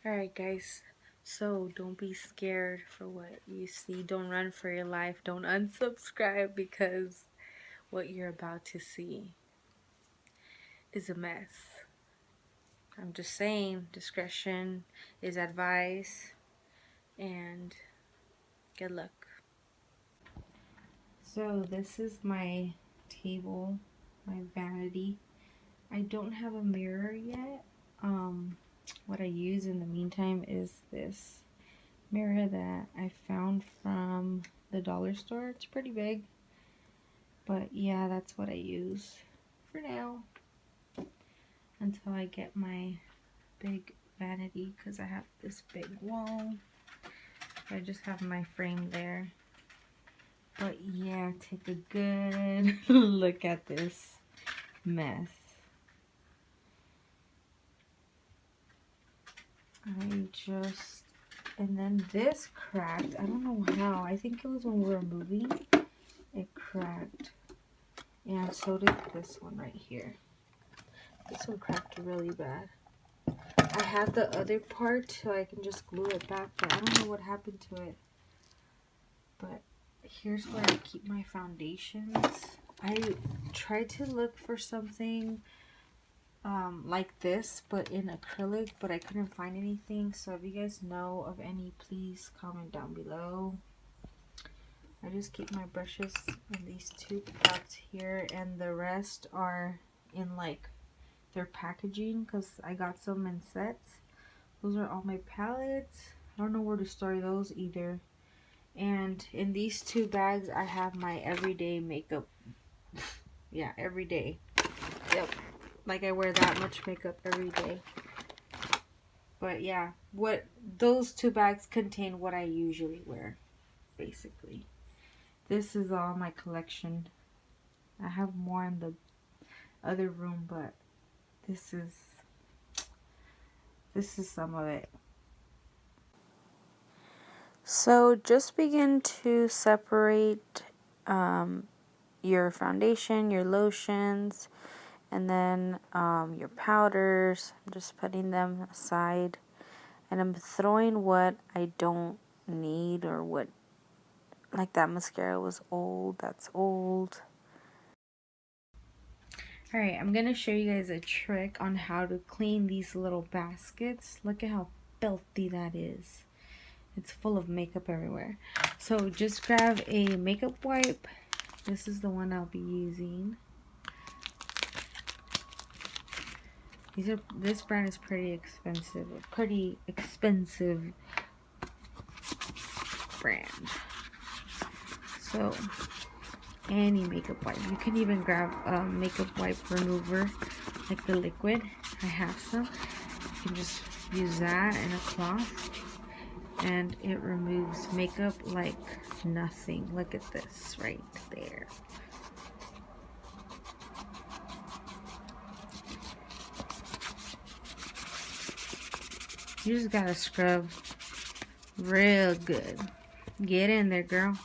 Alright guys, so don't be scared for what you see. Don't run for your life. Don't unsubscribe because what you're about to see is a mess. I'm just saying, discretion is advice, and good luck. So this is my table, my vanity. I don't have a mirror yet. What I use in the meantime is this mirror that I found from the dollar store. It's pretty big, but yeah, that's what I use for now until I get my big vanity, because I have this big wall. I just have my frame there. But yeah, take a good look at this mess. And then this cracked. I don't know how. I think it was when we were moving. It cracked. And so did this one right here. This one cracked really bad. I have the other part so I can just glue it back, but I don't know what happened to it. But here's where I keep my foundations. I tried to look for something like this, but in acrylic, but I couldn't find anything. So if you guys know of any, please comment down below. I just keep my brushes in these two pots here, and the rest are in like their packaging because I got some in sets. Those are all my palettes. I don't know where to store those either. And in these two bags I have my everyday makeup. Yeah, every day. Yep, like I wear that much makeup every day. But yeah, what those two bags contain what I usually wear, basically. This is all my collection. I have more in the other room, but this is some of it. So just begin to separate your foundation, your lotions, and then your powders. I'm just putting them aside, and I'm throwing what I don't need, or what, like that mascara was old, that's old. Alright, I'm gonna show you guys a trick on how to clean these little baskets. Look at how filthy that is. It's full of makeup everywhere. So just grab a makeup wipe. This is the one I'll be using. This brand is pretty expensive. Brand. So any makeup wipe. You can even grab a makeup wipe remover, like the liquid. I have some. You can just use that in a cloth, and it removes makeup like nothing. Look at this right there. You just gotta scrub real good. Get in there, girl.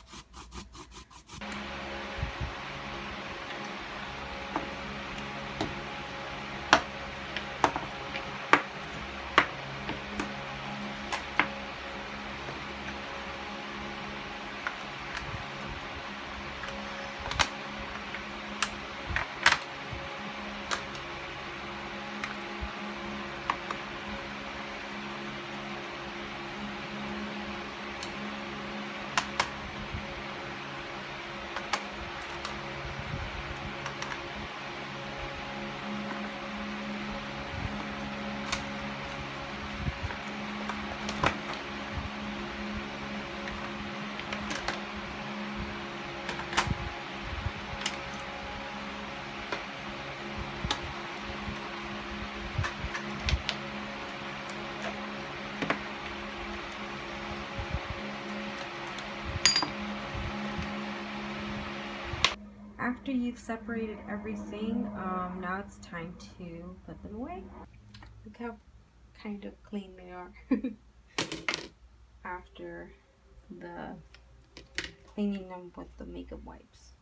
After you've separated everything, now it's time to put them away. Look how kind of clean they are after the cleaning them with the makeup wipes.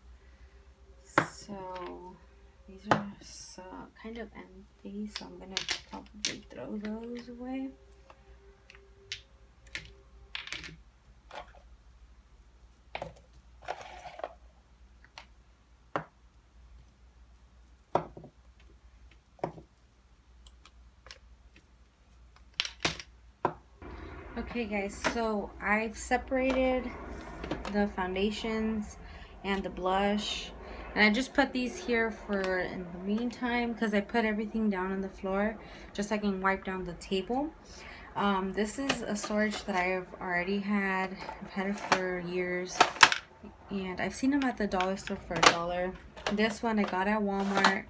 So these are kind of empty, so I'm gonna probably throw those away. Okay guys, so I've separated the foundations and the blush, and I just put these here for in the meantime because I put everything down on the floor just so I can wipe down the table. This is a storage that I've already had. I've had it for years, and I've seen them at the dollar store for $1. This one I got at Walmart.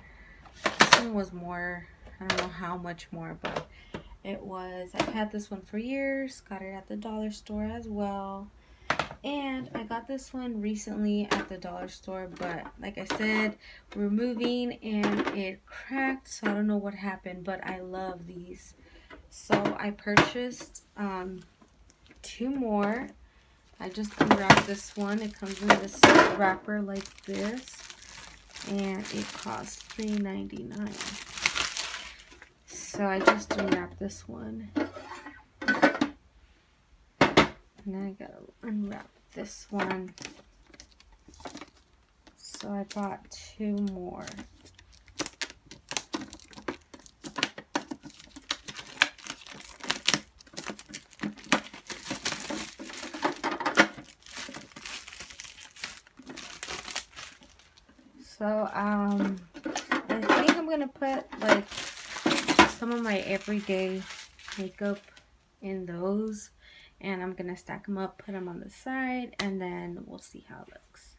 This one was more, I don't know how much more, but it was, I've had this one for years. Got it at the dollar store as well. And I got this one recently at the dollar store, but like I said, we're moving and it cracked, so I don't know what happened, but I love these. So I purchased 2 more. I just unwrapped this one. It comes in this wrapper like this, and it costs $3.99. So I just unwrapped this one. And then I gotta unwrap this one. So I bought 2 more. So I think I'm gonna put like some of my everyday makeup in those, and I'm gonna stack them up, put them on the side, and then we'll see how it looks.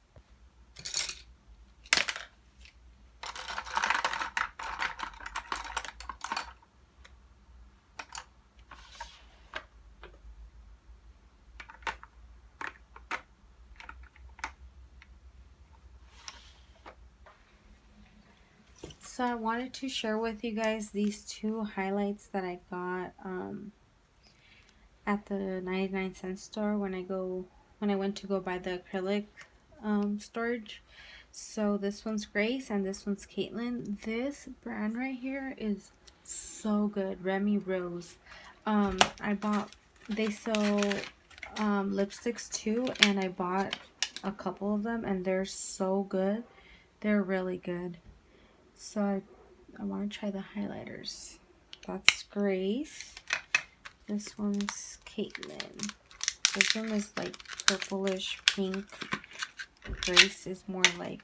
So I wanted to share with you guys these 2 highlights that I got at the 99-cent store when I went to go buy the acrylic storage. So this one's Grace and this one's Caitlin. This brand right here is so good. Remy Rose. They sell lipsticks too, and I bought a couple of them and they're so good. They're really good. So I want to try the highlighters. That's Grace. This one's Caitlin. This one is like purplish pink. Grace is more like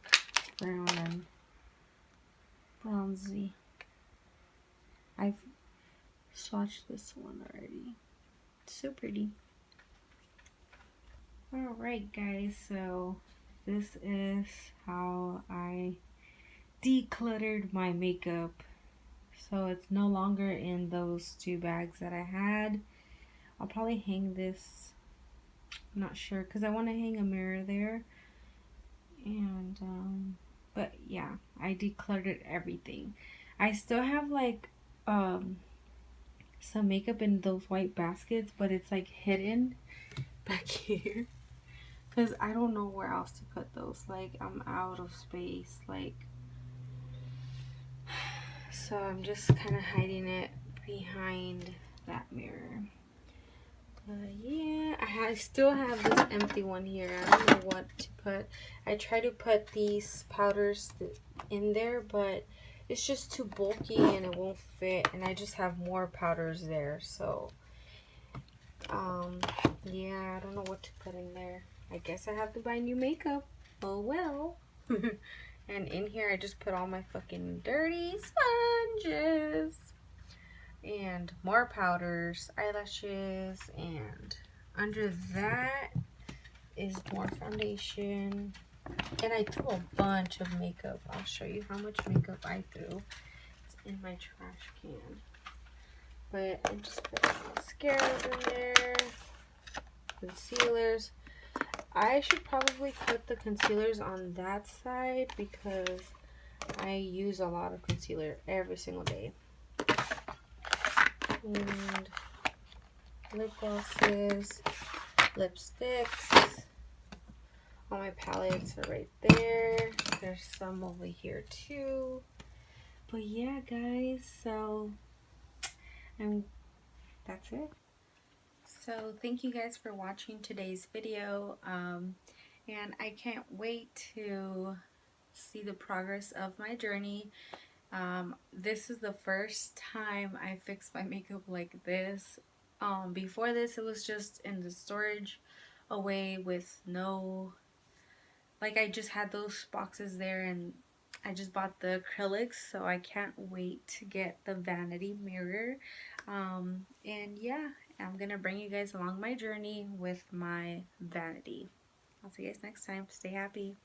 brown and bronzy. I've swatched this one already. It's so pretty. Alright guys, so this is how I decluttered my makeup. So it's no longer in those 2 bags that I had. I'll probably hang this, I'm not sure, because I want to hang a mirror there. And but yeah, I decluttered everything. I still have like some makeup in those white baskets, but it's like hidden back here because I don't know where else to put those. Like, I'm out of space, like, so I'm just kind of hiding it behind that mirror. Yeah, I still have this empty one here. I don't know what to put. I try to put these powders in there, but it's just too bulky and it won't fit, and I just have more powders there. So yeah, I don't know what to put in there. I guess I have to buy new makeup. Oh well. And in here I just put all my fucking dirty sponges and more powders, eyelashes, and under that is more foundation. And I threw a bunch of makeup. I'll show you how much makeup I threw. It's in my trash can. But I just put mascaras in there, concealers. I should probably put the concealers on that side because I use a lot of concealer every single day. And lip glosses, lipsticks. All my palettes are right there. There's some over here too. But yeah, guys, so that's it. So thank you guys for watching today's video. And I can't wait to see the progress of my journey. This is the first time I fixed my makeup like this. Before this, it was just in the storage away with no, like, I just had those boxes there, and I just bought the acrylics, so I can't wait to get the vanity mirror. And yeah, I'm gonna bring you guys along my journey with my vanity. I'll see you guys next time. Stay happy.